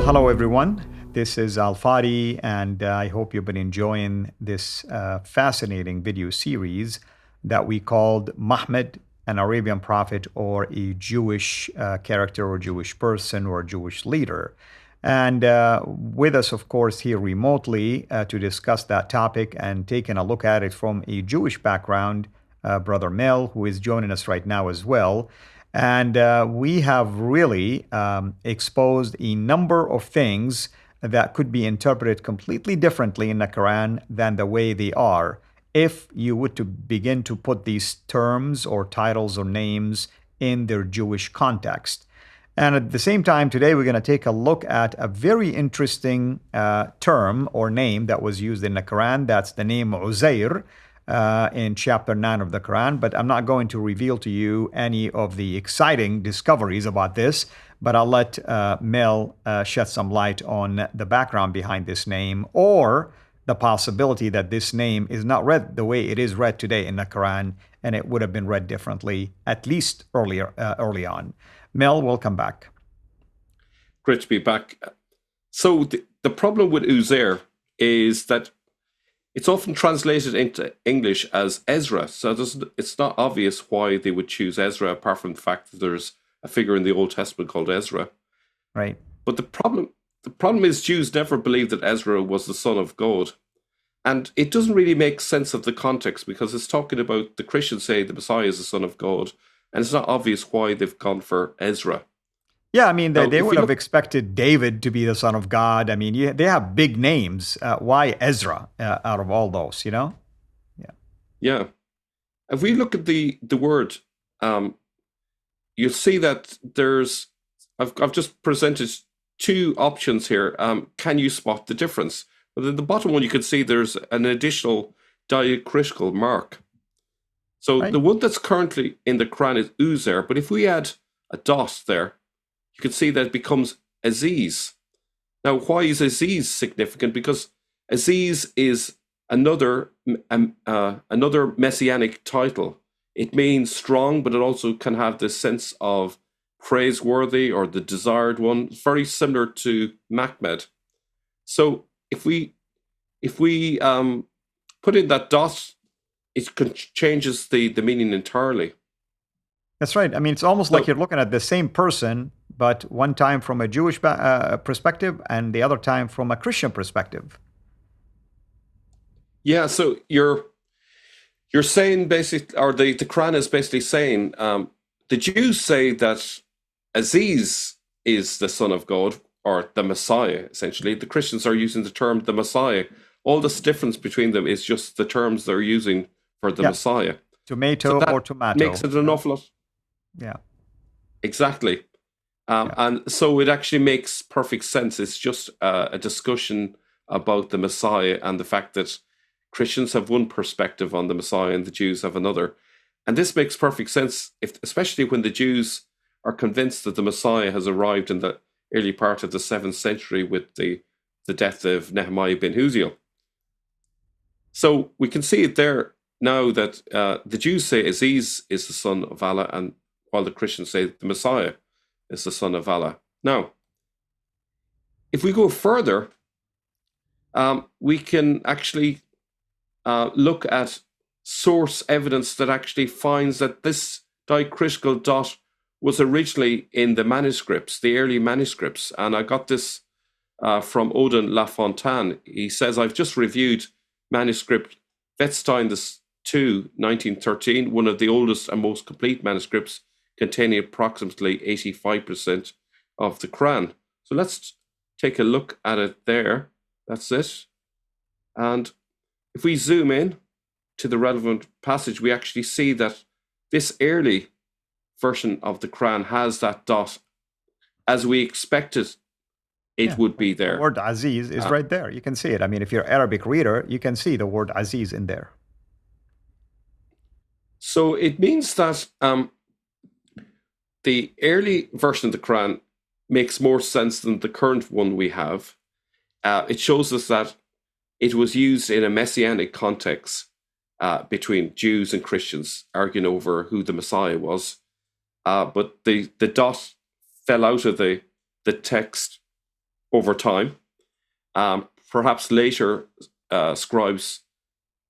Hello, everyone. This is Fadi, and I hope you've been enjoying this fascinating video series that we called Muhammad, an Arabian prophet, or a Jewish character, or Jewish person, or Jewish leader. And with us, of course, here remotely to discuss that topic and taking a look at it from a Jewish background, Brother Mel, who is joining us right now as well. And we have really exposed a number of things that could be interpreted completely differently in the Quran than the way they are if you were to begin to put these terms or titles or names in their Jewish context. And at the same time, today we're going to take a look at a very interesting term or name that was used in the Quran. That's the name Uzair in chapter 9 of the Quran. But I'm not going to reveal to you any of the exciting discoveries about this, but I'll let Mel shed some light on the background behind this name, or the possibility that this name is not read the way it is read today in the Quran, and it would have been read differently, at least early on. Mel, welcome back. Great to be back. So the problem with Uzair is that it's often translated into English as Ezra. So it's not obvious why they would choose Ezra, apart from the fact that there's a figure in the Old Testament called Ezra. Right. But the problem is Jews never believed that Ezra was the son of God. And it doesn't really make sense of the context, because it's talking about the Christians say the Messiah is the son of God. And it's not obvious why they've gone for Ezra. Yeah, I mean, they would have expected David to be the son of God. I mean, they have big names. Why Ezra out of all those, you know? Yeah. Yeah. If we look at the word, you'll see that I've just presented two options here. Can you spot the difference? But in the bottom one, you can see there's an additional diacritical mark. So right. The one that's currently in the Quran is Uzair, but if we add a dot there, you can see that it becomes Aziz. Now, why is Aziz significant? Because Aziz is another messianic title. It means strong, but it also can have this sense of praiseworthy or the desired one. It's very similar to Mahmed. So if we put in that dot, it changes the meaning entirely. That's right. I mean, it's almost like you're looking at the same person, but one time from a Jewish perspective and the other time from a Christian perspective. Yeah, so you're saying basically, or the Quran is basically saying, the Jews say that Aziz is the son of God, or the Messiah, essentially. The Christians are using the term the Messiah. All this difference between them is just the terms they're using for the Messiah. Tomato or tomato. Makes it an awful lot. Yeah. Exactly. And so it actually makes perfect sense. It's just a discussion about the Messiah and the fact that Christians have one perspective on the Messiah and the Jews have another. And this makes perfect sense, especially when the Jews are convinced that the Messiah has arrived in the early part of the 7th century with the death of Nehemiah bin Hozier. So we can see it there now that the Jews say Aziz is the son of Allah, and while the Christians say the Messiah is the son of Allah. Now, if we go further, we can actually look at source evidence that actually finds that this diacritical dot was originally in the manuscripts, the early manuscripts. And I got this from Odin Lafontaine. He says, I've just reviewed manuscript Wettstein II, 1913, one of the oldest and most complete manuscripts, containing approximately 85% of the Quran. So let's take a look at it there. That's it. And if we zoom in to the relevant passage, we actually see that this early version of the Quran has that dot as we expected it would be there. The word Aziz is right there. You can see it. I mean, if you're an Arabic reader, you can see the word Aziz in there. So it means that the early version of the Quran makes more sense than the current one we have. It shows us that it was used in a messianic context between Jews and Christians arguing over who the Messiah was. But the dot fell out of the text over time. Perhaps later scribes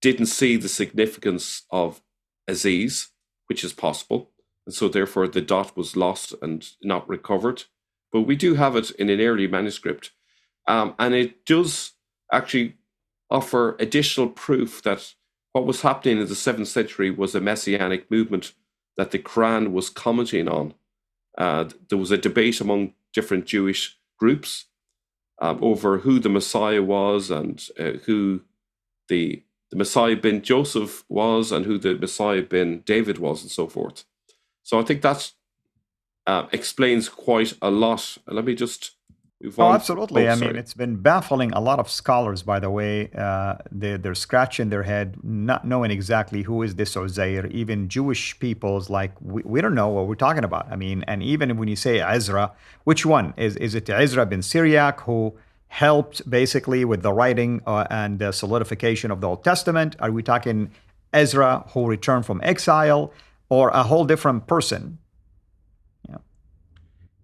didn't see the significance of Aziz, which is possible, and so therefore the dot was lost and not recovered. But we do have it in an early manuscript, and it does actually offer additional proof that what was happening in the 7th century was a messianic movement that the Quran was commenting on. There was a debate among different Jewish groups over who the Messiah was and who the Messiah bin Joseph was and who the Messiah bin David was and so forth. So I think that explains quite a lot. Let me just move on. Absolutely. I mean, it's been baffling a lot of scholars, by the way. They're scratching their head, not knowing exactly who is this Uzair. Even Jewish people's like, we don't know what we're talking about. I mean, and even when you say Ezra, which one? Is it Ezra bin Syriac who helped basically with the writing and the solidification of the Old Testament? Are we talking Ezra who returned from exile, or a whole different person?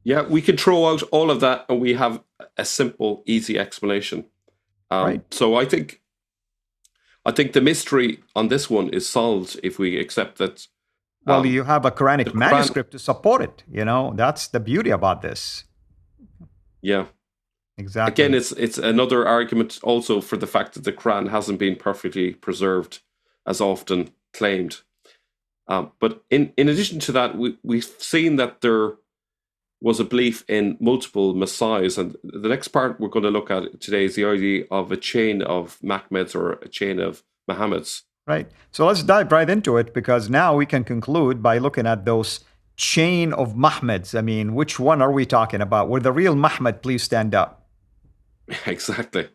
Yeah, we can throw out all of that and we have a simple, easy explanation. Right. So I think the mystery on this one is solved if we accept that. Well, you have a Quranic manuscript to support it. That's the beauty about this. Yeah. Exactly. Again, it's another argument also for the fact that the Quran hasn't been perfectly preserved as often claimed. But in addition to that, we've seen that there was a belief in multiple messiahs. And the next part we're going to look at today is the idea of a chain of Mahmeds or a chain of Muhammads. Right. So let's dive right into it, because now we can conclude by looking at those chain of Mahmeds. I mean, which one are we talking about? Will the real Mahmed please stand up? Exactly.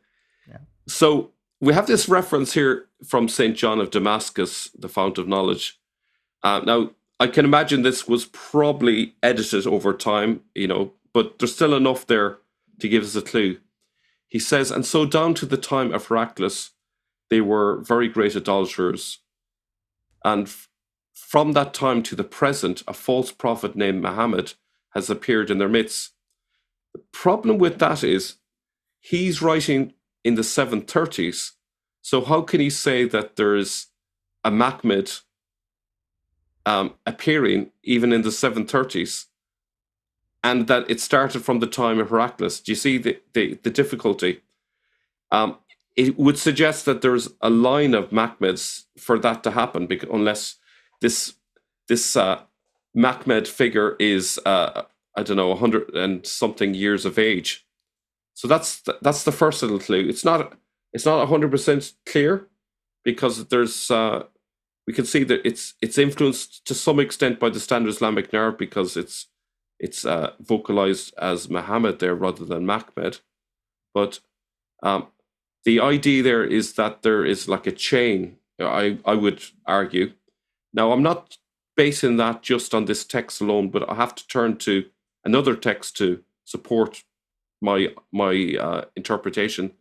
Yeah. So we have this reference here from St. John of Damascus, the fount of knowledge. Now, I can imagine this was probably edited over time, but there's still enough there to give us a clue. He says, and so down to the time of Heraclius, they were very great idolaters. And from that time to the present, a false prophet named Muhammad has appeared in their midst. The problem with that is he's writing in the 730s. So how can he say that there is a Mahmed appearing even in the 730s, and that it started from the time of Heraclius? Do you see the difficulty? It would suggest that there's a line of Mahmeds for that to happen, because unless this Mahmed figure is I don't know 100 and something years of age. So that's the first little clue. It's not 100% clear, because there's we can see that it's influenced to some extent by the Standard Islamic narrative, because it's vocalized as Muhammad there rather than Mahmed. But the idea there is that there is like a chain, I would argue. Now, I'm not basing that just on this text alone, but I have to turn to another text to support my interpretation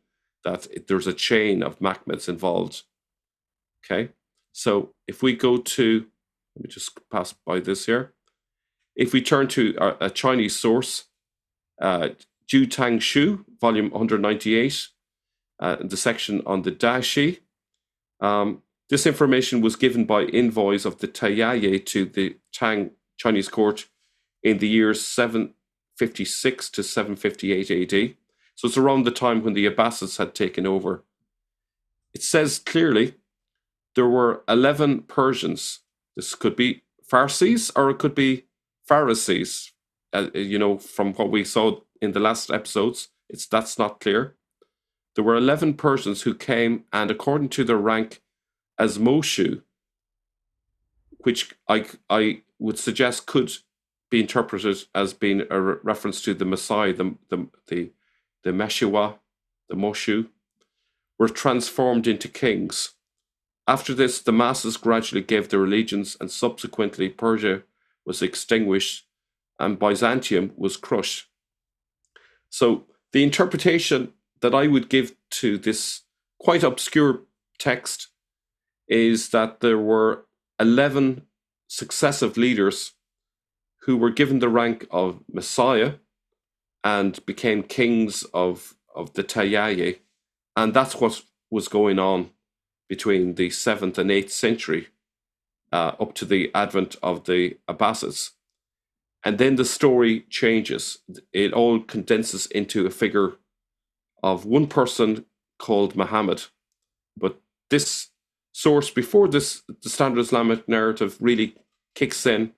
that there's a chain of Mahmeds involved. Okay. So if we go to, let me just pass by this here. If we turn to a Chinese source, Ju Tang Shu, volume 198, the section on the Dashi, this information was given by envoys of the Taiyaye to the Tang Chinese court in the years 756 to 758 AD. So it's around the time when the Abbasids had taken over. It says clearly, there were 11 Persians. This could be Farsis or it could be Pharisees. From what we saw in the last episodes, that's not clear. There were 11 Persians who came, and according to their rank as Moshu, which I would suggest could be interpreted as being a reference to the Messiah, the Meshiwa, the Moshu, were transformed into kings. After this, the masses gradually gave their allegiance, and subsequently Persia was extinguished and Byzantium was crushed. So the interpretation that I would give to this quite obscure text is that there were 11 successive leaders who were given the rank of Messiah, and became kings of the Tayyaye. And that's what was going on between the 7th and 8th century, up to the advent of the Abbasids. And then the story changes. It all condenses into a figure of one person called Muhammad. But this source, before this, the standard Islamic narrative really kicks in,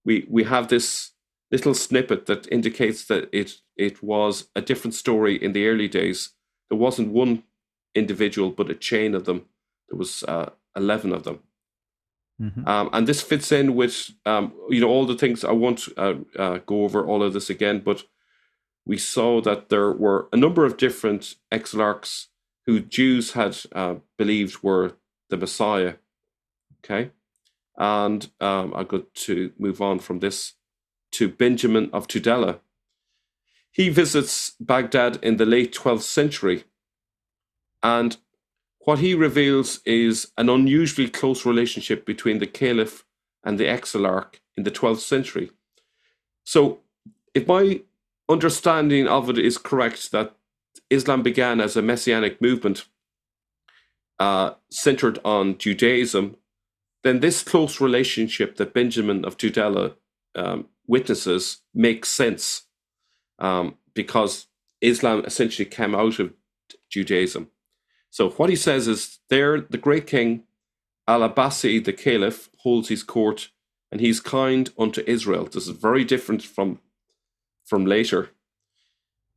we have this little snippet that indicates that it was a different story in the early days. There wasn't one individual, but a chain of them. There was 11 of them. Mm-hmm. And this fits in with, all the things. I won't go over all of this again, but we saw that there were a number of different exilarchs who Jews had believed were the Messiah. Okay. And I'm going to move on from this to Benjamin of Tudela. He visits Baghdad in the late 12th century. And what he reveals is an unusually close relationship between the caliph and the exilarch in the 12th century. So if my understanding of it is correct, that Islam began as a messianic movement centered on Judaism, then this close relationship that Benjamin of Tudela witnesses makes sense, because Islam essentially came out of Judaism. So what he says is, there the great king Al-Abbasi, the caliph, holds his court, and he's kind unto Israel. This is very different from later.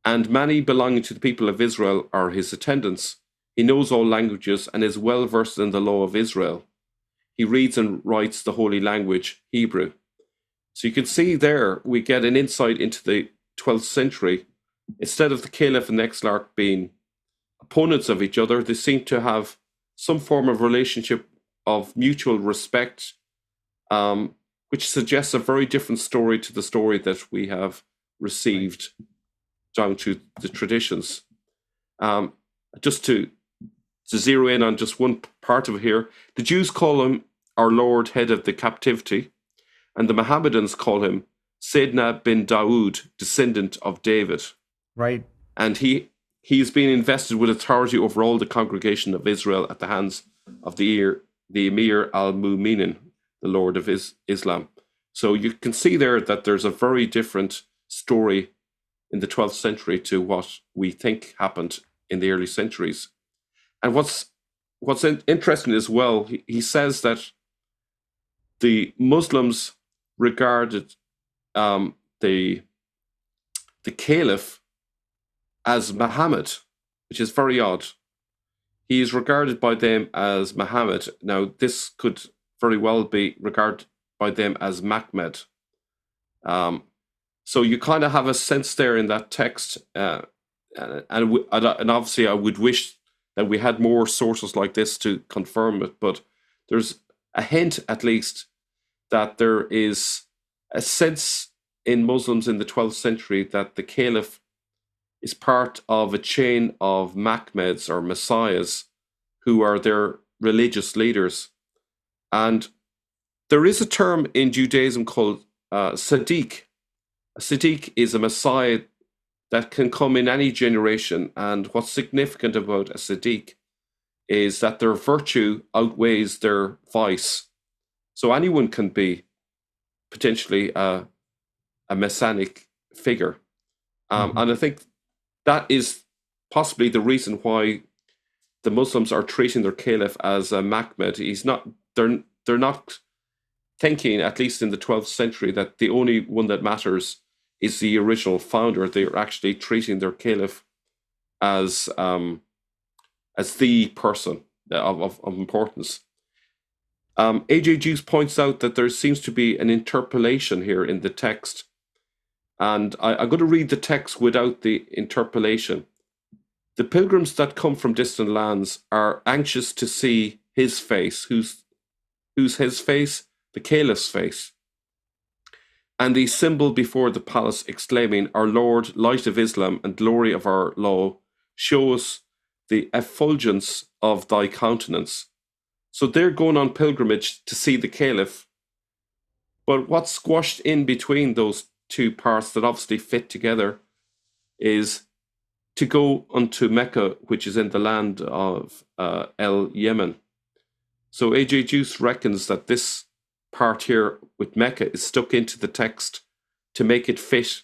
And many belonging to the people of Israel are his attendants. He knows all languages and is well versed in the law of Israel. He reads and writes the holy language, Hebrew. So you can see there, we get an insight into the 12th century. Instead of the caliph and the exilarch being opponents of each other, they seem to have some form of relationship of mutual respect, which suggests a very different story to the story that we have received down to the traditions. Just to zero in on just one part of it here, the Jews call him our Lord, head of the captivity, and the Mohammedans call him Sayyidina bin Dawood, descendant of David. Right. And he's been invested with authority over all the congregation of Israel at the hands of the Emir al-Mu'minin, the Lord of Islam. So you can see there that there's a very different story in the 12th century to what we think happened in the early centuries. And what's interesting as well, he says that the Muslims regarded the caliph as Muhammad, which is very odd. He is regarded by them as Muhammad. Now, this could very well be regarded by them as Mahmed. So you kind of have a sense there in that text, and obviously I would wish that we had more sources like this to confirm it, but there's a hint, at least, that there is a sense in Muslims in the 12th century that the caliph is part of a chain of Mahmeds or messiahs who are their religious leaders. And there is a term in Judaism called Sadiq. A Sadiq is a messiah that can come in any generation. And what's significant about a Sadiq is that their virtue outweighs their vice. So anyone can be potentially a messianic figure. And I think that is possibly the reason why the Muslims are treating their caliph as a Mahmed. They're not thinking, at least in the 12th century, that the only one that matters is the original founder. They're actually treating their caliph as the person of importance. A.J. Juice points out that there seems to be an interpolation here in the text. And I'm going to read the text without the interpolation. The pilgrims that come from distant lands are anxious to see his face. Who's his face? The caliph's face. And they assemble before the palace, exclaiming, Our Lord, light of Islam and glory of our law, show us the effulgence of thy countenance. So they're going on pilgrimage to see the caliph. But what's squashed in between those two parts that obviously fit together is to go unto Mecca, which is in the land of El Yemen. So A.J. Juice reckons that this part here with Mecca is stuck into the text to make it fit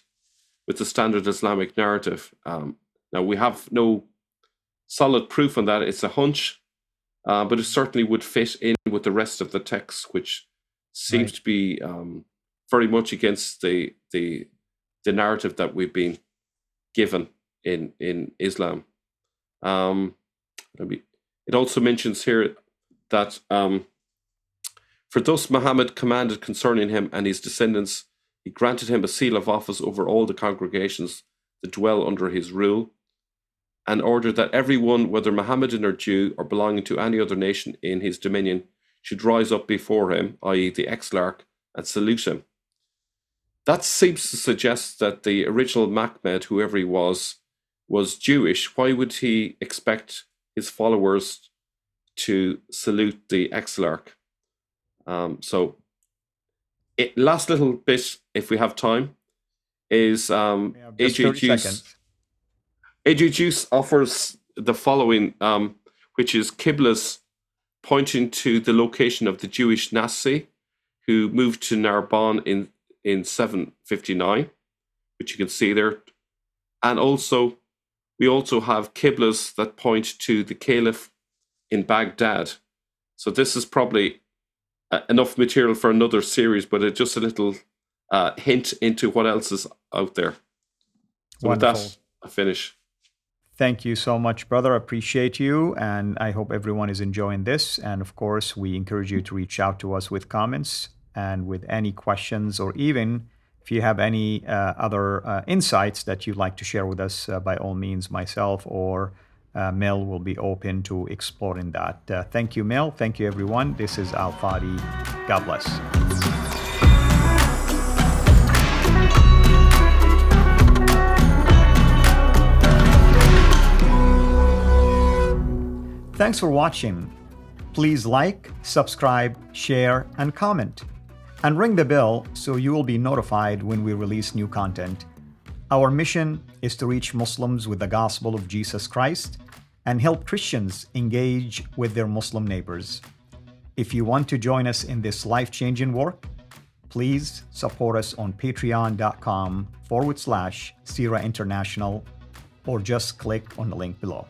with the standard Islamic narrative. Now, we have no solid proof on that. It's a hunch, but it certainly would fit in with the rest of the text, which seems to be very much against the narrative that we've been given in Islam. It also mentions here that for thus Muhammad commanded concerning him and his descendants, he granted him a seal of office over all the congregations that dwell under his rule, and ordered that everyone, whether Mohammedan or Jew, or belonging to any other nation in his dominion, should rise up before him, i.e. the exilarch, and salute him. That seems to suggest that the original Mahmed, whoever he was Jewish. Why would he expect his followers to salute the exilarch? Last little bit, if we have time, is A.J. Juice. A.J. Juice offers the following, which is Qiblas pointing to the location of the Jewish Nasi who moved to Narbonne in 759, which you can see there. And also, we also have Qiblas that point to the Caliph in Baghdad. So this is probably enough material for another series, but it's just a little hint into what else is out there. So with that, I finish. Thank you so much, brother. I appreciate you, and I hope everyone is enjoying this. And of course, we encourage you to reach out to us with comments and with any questions, or even if you have any other insights that you'd like to share with us, by all means, myself or Mel will be open to exploring that. Thank you, Mel. Thank you, everyone. This is Al-Fadi. God bless. Thanks for watching. Please like, subscribe, share, and comment. And ring the bell so you will be notified when we release new content. Our mission is to reach Muslims with the gospel of Jesus Christ and help Christians engage with their Muslim neighbors. If you want to join us in this life-changing work, please support us on patreon.com/CIRA International, or just click on the link below.